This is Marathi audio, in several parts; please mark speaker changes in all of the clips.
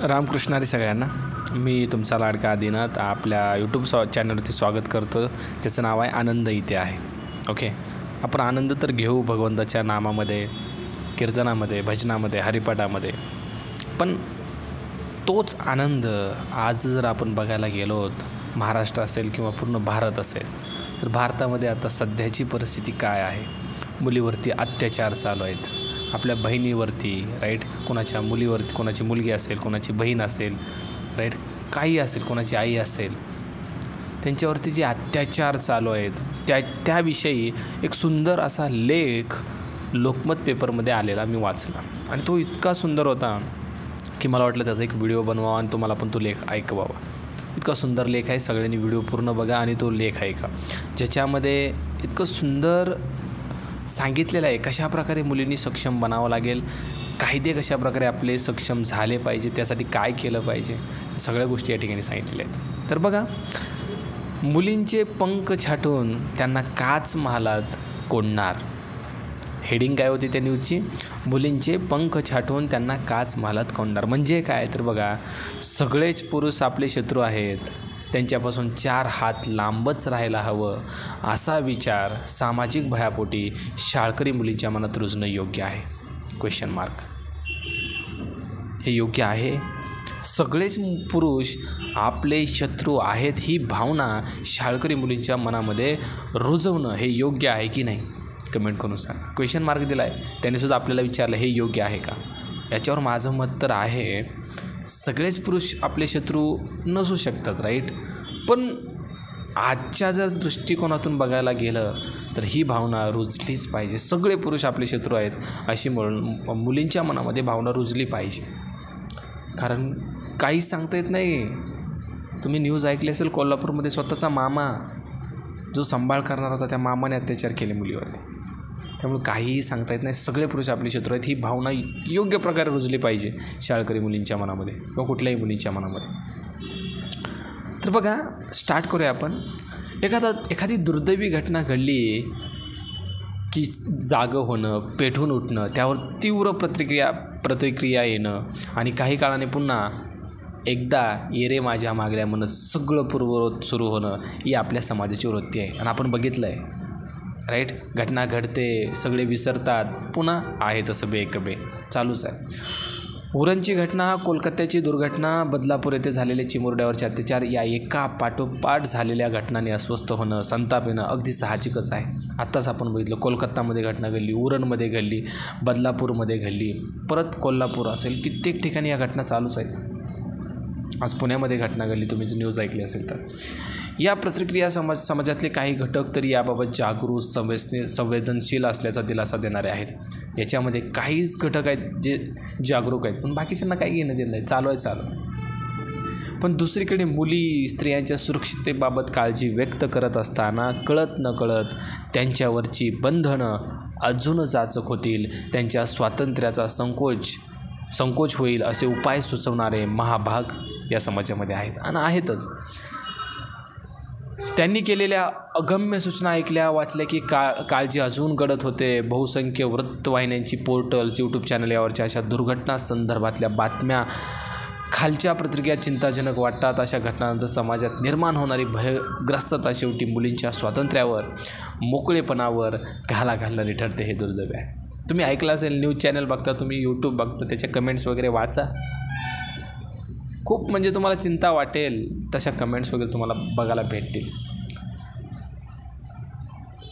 Speaker 1: रामकृष्ण हरी सगळ्यांना. मी तुमचा लाडका आदिनाथ आपल्या यूट्यूब चॅनलवरती स्वागत करतो. त्याचं नाव आहे आनंद इथे आहे. ओके, आपण आनंद तर घेऊ भगवंताच्या नामामध्ये, कीर्तनामध्ये, भजनामध्ये, हरिपाठामध्ये. पण तोच आनंद आज जर आपण बघायला गेलोत, महाराष्ट्र असेल किंवा पूर्ण भारत असेल, तर भारतामध्ये आता सध्याची परिस्थिती काय आहे? मुलीवरती अत्याचार चालू आहेत, आपल्या बहिणीवरती, राईट, कोणाच्या मुलीवरती, कोणाची मुलगी असेल, कोणाची बहीण असेल, राईट, काही असेल, कोणाची आई असेल, त्यांच्यावरती जे अत्याचार चालू आहेत त्याविषयी एक सुंदर असा लेख लोकमत पेपरमध्ये आलेला मी वाचला आणि तो इतका सुंदर होता की मला वाटलं त्याचा एक व्हिडिओ बनवावा आणि तुम्हाला पण तो लेख ऐकवावा. इतका सुंदर लेख आहे, सगळ्यांनी व्हिडिओ पूर्ण बघा आणि तो लेख ऐका, ज्याच्यामध्ये इतकं सुंदर सांगितलेलं आहे कशाप्रकारे मुलींनी सक्षम बनावं लागेल, कायदे कशाप्रकारे आपले सक्षम झाले पाहिजे, त्यासाठी काय केलं पाहिजे, सगळ्या गोष्टी या ठिकाणी सांगितलेल्या आहेत. तर बघा, मुलींचे पंख छाटून त्यांना काच महालात कोंडणार. हेडिंग काय होती त्या न्यूजची? मुलींचे पंख छाटून त्यांना काच महालात कोंडणार. म्हणजे काय? तर बघा, सगळेच पुरुष आपले शत्रू आहेत, त्यांच्यापासून 4 हात लांबच राहायला हवं, असा विचार सामाजिक भयापोटी शाळकरी मुलींच्या मनात रुजणं योग्य आहे? Question mark. हे योग्य आहे? सगळेच पुरुष आपले शत्रू आहेत ही भावना शाळकरी मुलींच्या मनामध्ये रुजवणं हे योग्य आहे की नाही? कमेंट करून सांगा. क्वेश्चन मार्क दिला आहे, त्यानेसुद्धा आपल्याला विचारलं हे योग्य आहे का? याच्यावर माझं मत तर आहे, सगळेच पुरुष आपले शत्रू नसू शकतात, राईट, पण आजच्या जर दृष्टिकोनातून बघायला गेलं तर ही भावना रुजलीच पाहिजे. सगळे पुरुष आपले शत्रू आहेत अशी म्हणून मुलींच्या मनामध्ये भावना रुजली पाहिजे. कारण काहीच सांगता येत नाही. तुम्ही न्यूज ऐकली असेल, कोल्हापूरमध्ये स्वतःचा मामा जो सांभाळ करणार होता त्या मामाने अत्याचार केले मुलीवरती. त्यामुळे काहीही सांगता येत नाही. सगळे पुरुष आपले शत्रू आहेत ही भावना योग्य प्रकारे रुजली पाहिजे शाळकरी मुलींच्या मनामध्ये किंवा कुठल्याही मुलींच्या मनामध्ये. तर बघा, स्टार्ट करूया आपण. एखादी दुर्दैवी घटना घडली की जागं होणं, पेटून उठणं, त्यावर तीव्र प्रतिक्रिया येणं आणि काही काळाने पुन्हा एकदा ये रे माझ्या मागल्या म्हणत सगळं पूर्ववत सुरू होणं ही आपल्या समाजाची वृत्ती आहे. आणि आपण बघितलं आहे, राईट, घटना घडते, सगळे विसरतात, पुन्हा आहे तसं बेकबे चालूच आहे. उरणची घटना, कोलकात्याची दुर्घटना, बदलापूर येथे झालेले चिमुरड्यावरचे अत्याचार, या एका पाठोपाठ झालेल्या घटनांनी अस्वस्थ होणं, संताप येणं अगदी साहजिकच आहे. आत्ताच आपण बघितलं, कोलकातामध्ये घटना घडली, उरणमध्ये घडली, बदलापूरमध्ये घडली, परत कोल्हापूर असेल, कित्येक ठिकाणी या घटना चालूच आहेत. आज पुण्यामध्ये घटना घडली, तुम्ही जर न्यूज ऐकली असेल तर. या प्रतिक्रिया समाजातले काही घटक तरी याबाबत जागरूक, संवेदनशील असल्याचा दिलासा देणारे आहेत. याच्यामध्ये काहीच घटक आहेत जे जागरूक आहेत, पण बाकीच्यांना काही घेणं दिलं नाही, चालू आहे. पण दुसरीकडे मुली, स्त्रियांच्या सुरक्षिततेबाबत काळजी व्यक्त करत असताना कळत नकळत त्यांच्यावरची बंधनं अजून जाचक होतील, त्यांच्या स्वातंत्र्याचा संकोच होईल असे उपाय सुचवणारे महाभाग या समाजामध्ये आहेत आणि आहेतच. त्यांनी केलेल्या अगम्य सूचना ऐकल्या, वाचल्या की काळजी अजून गडद होते. बहुसंख्य वृत्तवाहिन्यांची पोर्टल्स, यूट्यूब चॅनल यावरच्या अशा दुर्घटना संदर्भातल्या बातम्या, खालच्या प्रतिक्रिया चिंताजनक वाटतात. अशा घटनांनंतर समाजात निर्माण होणारी भयग्रस्तता शेवटी मुलींच्या स्वातंत्र्यावर, मोकळेपणावर घाला घालणारी ठरते. हे दुर्दैव आहे. तुम्ही ऐकलं असेल, न्यूज चॅनल बघता, तुम्ही यूट्यूब बघता, त्याच्या कमेंट्स वगैरे वाचा. खूप म्हणजे तुम्हाला चिंता वाटेल तशा कमेंट्स वगैरे तुम्हाला बघायला भेटतील.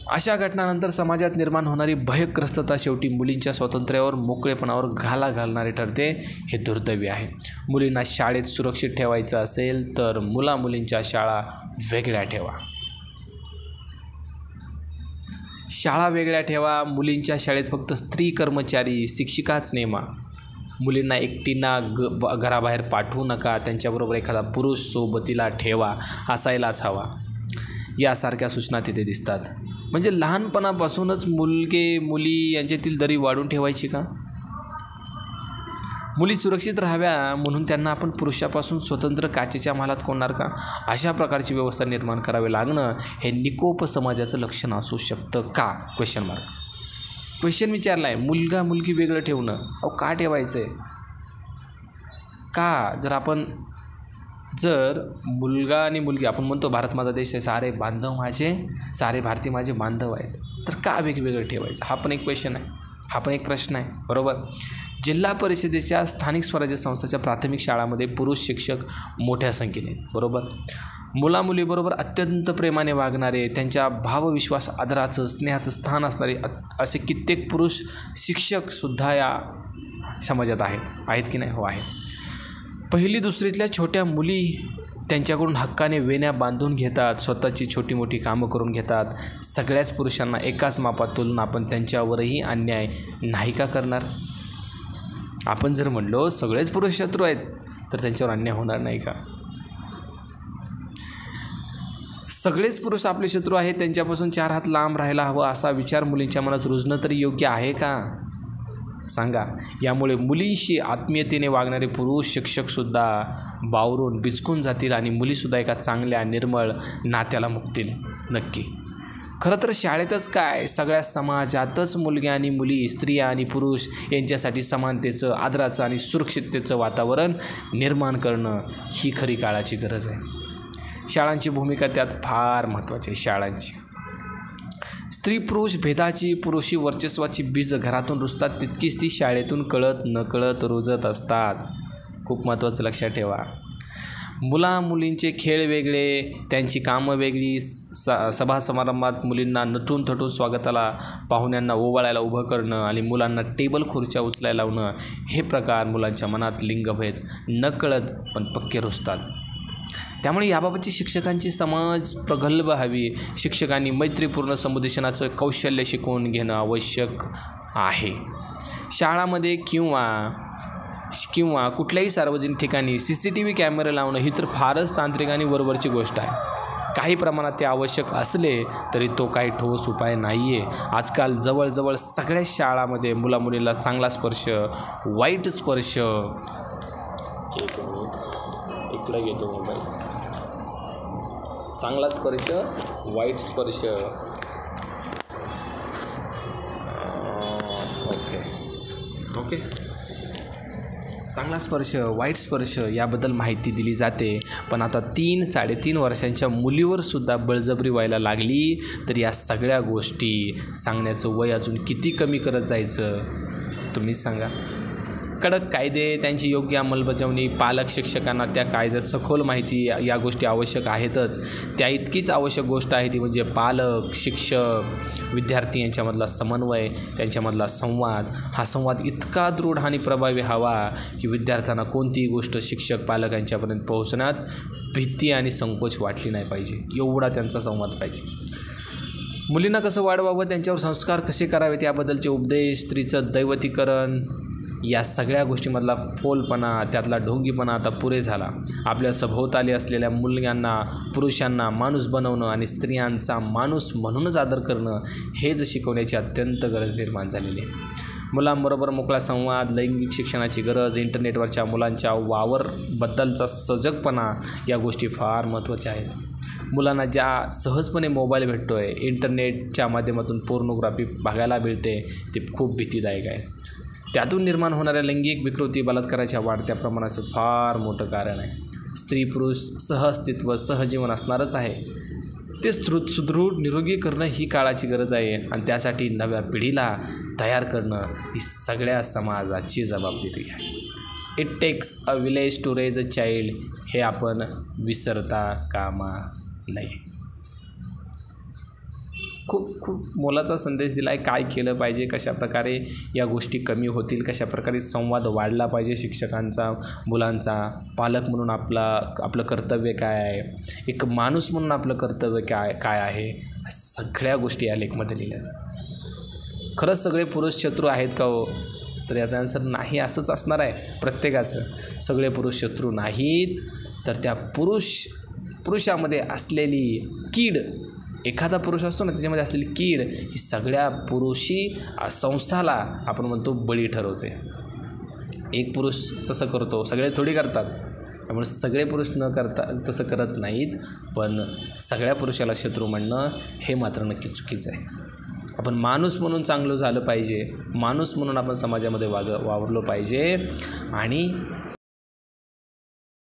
Speaker 1: अशा घटनानंतर समाजात निर्माण होणारी भयग्रस्तता शेवटी मुलींच्या स्वातंत्र्यावर, मोकळेपणावर घाला घालणारे ठरते. हे दुर्दैवी आहे. मुलींना शाळेत सुरक्षित ठेवायचं असेल तर मुलींच्या शाळा वेगळ्या ठेवा. शाळा वेगळ्या ठेवा. मुलींच्या शाळेत फक्त स्त्री कर्मचारी, शिक्षिकाच नेमा. मुलींना एकटींना घराबाहेर पाठवू नका. त्यांच्याबरोबर एखादा पुरुष सोबतीला ठेवा, असायलाच हवा. यासारख्या सूचना तिथे दिसतात. म्हणजे लहानपणापासूनच मुली यांच्यातील दरी वाढून ठेवायची का? मुली सुरक्षित राहाव्या म्हणून त्यांना आपण पुरुषापासून स्वतंत्र काचेच्या महालात कोणणार का? अशा प्रकारची व्यवस्था निर्माण करावी लागणं हे निकोप समाजाचं लक्षण असू शकतं का? Question mark. क्वेश्चन विचारला आहे. मुलगा मुलगी वेगळं ठेवणं, अहो का ठेवायचं आहे? का जर मुलगा आणि मुलगी, आपण म्हणतो भारत माझा देश आहे, सारे भारतीय माझे बांधव आहेत, तर का वेगवेगळं ठेवायचं? हा पण एक क्वेश्चन आहे, हा पण एक प्रश्न आहे, बरोबर. जिल्हा परिषदेच्या स्थानिक स्वराज्य संस्थाच्या प्राथमिक शाळांमध्ये पुरुष शिक्षक मोठ्या संख्येने आहेत, बरोबर. मुलामुलीबरोबर अत्यंत प्रेमाने वागणारे, त्यांच्या भावविश्वास, आदराचं, स्नेहाचं स्थान असणारे असे कित्येक पुरुष शिक्षकसुद्धा या समाजात आहेत की नाही? हो, आहेत. पहिली दुसरीतल्या छोट्या मुली त्यांच्याकडून हक्काने वेण्या बांधून घेतात, स्वतःची छोटी मोठी कामं करून घेतात. सगळ्याच पुरुषांना एकाच मापात तुलना आपण त्यांच्यावरही अन्याय नाही का करणार? आपण जर म्हणलो सगळेच पुरुष शत्रू आहेत, तर त्यांच्यावर अन्याय होणार नाही का? सगळेच पुरुष आपले शत्रू आहेत, त्यांच्यापासून 4 हात लांब राहायला हवं असा विचार मुलींच्या मनात रुजणं तरी योग्य आहे का? सांगा. यामुळे मुलींशी आत्मीयतेने वागणारे पुरुष शिक्षकसुद्धा बावरून बिचकून जातील आणि मुलीसुद्धा एका चांगल्या निर्मळ नात्याला मुकतील. नक्की. खरं तर शाळेतच काय, सगळ्या समाजातच मुलगे आणि मुली, स्त्रिया आणि पुरुष यांच्यासाठी समानतेचं, आदराचं आणि सुरक्षिततेचं वातावरण निर्माण करणं ही खरी काळाची गरज आहे. शाळांची भूमिका त्यात फार महत्त्वाची आहे. शाळांची स्त्री पुरुष भेदाची, पुरुषी वर्चस्वाची बीज घरातून रुजतात, तितकीच ती शाळेतून कळत नकळत रुजत असतात. खूप महत्त्वाचं लक्षात ठेवा. मुला मुलींचे खेळ वेगळे, त्यांची कामं वेगळी. सभा समारंभात मुलींना नटून थटून स्वागताला, पाहुण्यांना ओवाळायला उभं करणं आणि मुलांना टेबल खुर्च्या उचलायला लावणं, हे प्रकार मुलांच्या मनात लिंगभेद नकळत पण पक्के रुजतात. त्यामुळे याबाबतची शिक्षकांची समज प्रगल्भ हवी. शिक्षकांनी मैत्रीपूर्ण समुपदेशनाचं कौशल्य शिकवून घेणं आवश्यक आहे. शाळामध्ये किंवा कुठल्याही सार्वजनिक ठिकाणी CCTV कॅमेरे लावणं ही तर फारच तांत्रिक आणि वरवरची गोष्ट आहे. काही प्रमाणात ते आवश्यक असले तरी तो काही ठोस उपाय नाही आहे. आजकाल जवळजवळ सगळ्याच शाळांमध्ये मुलामुलीला चांगला स्पर्श, वाईट स्पर्श, इकडे घेतो मोबाईल, चांगला स्पर्श, वाईट स्पर्श, ओके चांगला स्पर्श, वाईट स्पर्श याबद्दल माहिती दिली जाते. पण आता 3-3.5 वर्षांच्या मुलीवर सुद्धा बळजबरी व्हायला लागली, तर या सगळ्या गोष्टी सांगण्याचं वय अजून किती कमी करत जायचं तुम्हीच सांगा. कडक कायदे, त्यांची योग्य अंमलबजावणी, पालक शिक्षकांना त्या कायद्यात सखोल माहिती, या गोष्टी आवश्यक आहेतच. त्या इतकीच आवश्यक गोष्ट आहे ती म्हणजे पालक, शिक्षक, विद्यार्थी यांच्यामधला समन्वय, त्यांच्यामधला संवाद. हा संवाद इतका दृढ आणि प्रभावी हवा की विद्यार्थ्यांना कोणतीही गोष्ट शिक्षक पालकांच्यापर्यंत पोहोचण्यात भीती आणि संकोच वाटली नाही पाहिजे, एवढा त्यांचा संवाद पाहिजे. मुलींना कसं वाढवावं, त्यांच्यावर संस्कार कसे करावेत याबद्दलचे उपदेश, स्त्रीचं दैवतीकरण, या सगळ्या गोष्टीमधला फोलपणा, त्यातला ढोंगीपणा आता पुरे झाला. आपल्या सभोवताली असलेल्या मुलग्यांना, पुरुषांना माणूस बनवणं आणि स्त्रियांचा माणूस म्हणूनच आदर करणं हेच शिकवण्याची अत्यंत गरज निर्माण झालेली आहे. मुलांबरोबर मोकळा संवाद, लैंगिक शिक्षणाची गरज, इंटरनेटवरच्या मुलांच्या वावरबद्दलचा सजगपणा, या गोष्टी फार महत्त्वाच्या आहेत. मुलांना ज्या सहजपणे मोबाईल भेटतो आहे, इंटरनेटच्या माध्यमातून पोर्नोग्राफी बघायला मिळते, ते खूप भीतीदायक आहे. त्यातून निर्माण होणाऱ्या लैंगिक विकृती, बलात्काराच्या वाढत्या प्रमाणाचं फार मोठं कारण आहे. स्त्री पुरुष सहअस्तित्व, सहजीवन असणारच आहे. ते सुदृढ निरोगी करणं ही काळाची गरज आहे आणि त्यासाठी नव्या पिढीला तयार करणं ही सगळ्या समाजाची जबाबदारी आहे. It takes a village to raise a child, हे आपण विसरता कामा नये. खूप मोलाचा संदेश दिला आहे. काय केलं पाहिजे, कशाप्रकारे या गोष्टी कमी होतील, कशाप्रकारे संवाद वाढला पाहिजे शिक्षकांचा, मुलांचा, पालक म्हणून आपलं कर्तव्य काय आहे, एक माणूस म्हणून आपलं कर्तव्य काय आहे, सगळ्या गोष्टी या लेखमध्ये लिहिल्यात. खरंच सगळे पुरुष शत्रू आहेत का हो? तर याचा आन्सर नाही, असंच असणार आहे प्रत्येकाचं. सगळे पुरुष शत्रू नाहीत, तर त्या पुरुषामध्ये असलेली कीड, एखादा पुरुष असतो ना, त्याच्यामध्ये असलेली कीड ही सगळ्या पुरुषी संस्थाला आपण म्हणतो बळी ठरवते. एक पुरुष तसं करतो, सगळे थोडी करतात. त्यामुळे सगळे पुरुष न करता तसं करत नाहीत, पण सगळ्या पुरुषाला शत्रू म्हणणं हे मात्र नक्की चुकीचं आहे. आपण माणूस म्हणून चांगलं झालं पाहिजे, माणूस म्हणून आपण समाजामध्ये वावरलो पाहिजे आणि